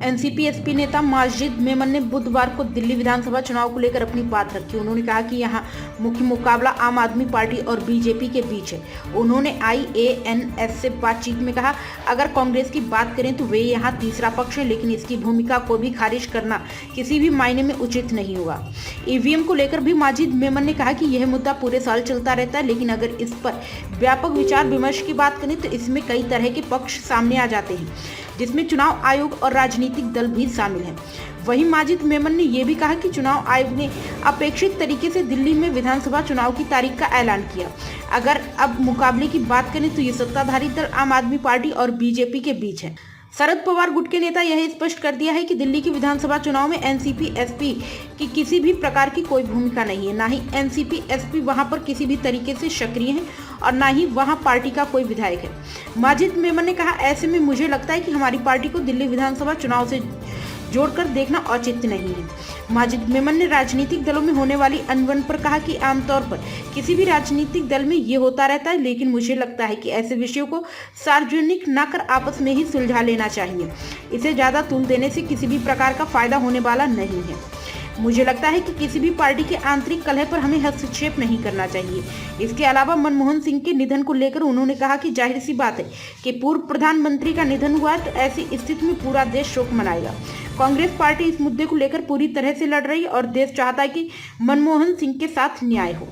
NCP-SP नेता माजिद मेमन ने बुधवार को दिल्ली विधानसभा चुनाव को लेकर अपनी बात रखी। उन्होंने कहा कि यहां मुख्य मुकाबला आम आदमी पार्टी और बीजेपी के बीच है। उन्होंने IANS से बातचीत में कहा, अगर कांग्रेस की बात करें तो वे यहां तीसरा पक्ष है, लेकिन इसकी भूमिका को भी खारिज करना किसी भी मायने में उचित नहीं होगा। ईवीएम को लेकर भी माजिद मेमन ने कहा कि यह मुद्दा पूरे साल चलता रहता है, लेकिन अगर इस पर व्यापक विचार विमर्श की बात करें तो इसमें कई तरह के पक्ष सामने आ जाते हैं, जिसमें चुनाव आयोग और राजनीतिक दल भी शामिल हैं। वहीं माजिद मेमन ने यह भी कहा कि चुनाव आयोग ने अपेक्षित तरीके से दिल्ली में विधानसभा चुनाव की तारीख का ऐलान किया। अगर अब मुकाबले की बात करें तो ये सत्ताधारी दल आम आदमी पार्टी और बीजेपी के बीच है। शरद पवार गुट के नेता यह स्पष्ट कर दिया है कि दिल्ली के विधानसभा चुनाव में एनसीपी-एसपी की किसी भी प्रकार की कोई भूमिका नहीं है। ना ही एनसीपी-एसपी वहां पर किसी भी तरीके से सक्रिय है और ना ही वहां पार्टी का कोई विधायक है। माजिद मेमन ने कहा, ऐसे में मुझे लगता है कि हमारी पार्टी को दिल्ली विधानसभा चुनाव से जोड़कर देखना औचित्य नहीं है। माजिद मेमन ने राजनीतिक दलों में होने वाली अनबन पर कहा कि आमतौर पर किसी भी राजनीतिक दल में ये होता रहता है, लेकिन मुझे लगता है कि ऐसे विषयों को सार्वजनिक न कर आपस में ही सुलझा लेना चाहिए। इसे ज्यादा तूल देने से किसी भी प्रकार का फायदा होने वाला नहीं है। मुझे लगता है कि किसी भी पार्टी के आंतरिक कलह पर हमें हस्तक्षेप नहीं करना चाहिए। इसके अलावा मनमोहन सिंह के निधन को लेकर उन्होंने कहा कि जाहिर सी बात है कि पूर्व प्रधानमंत्री का निधन हुआ तो ऐसी स्थिति में पूरा देश शोक मनाएगा। कांग्रेस पार्टी इस मुद्दे को लेकर पूरी तरह से लड़ रही है और देश चाहता है कि मनमोहन सिंह के साथ न्याय हो।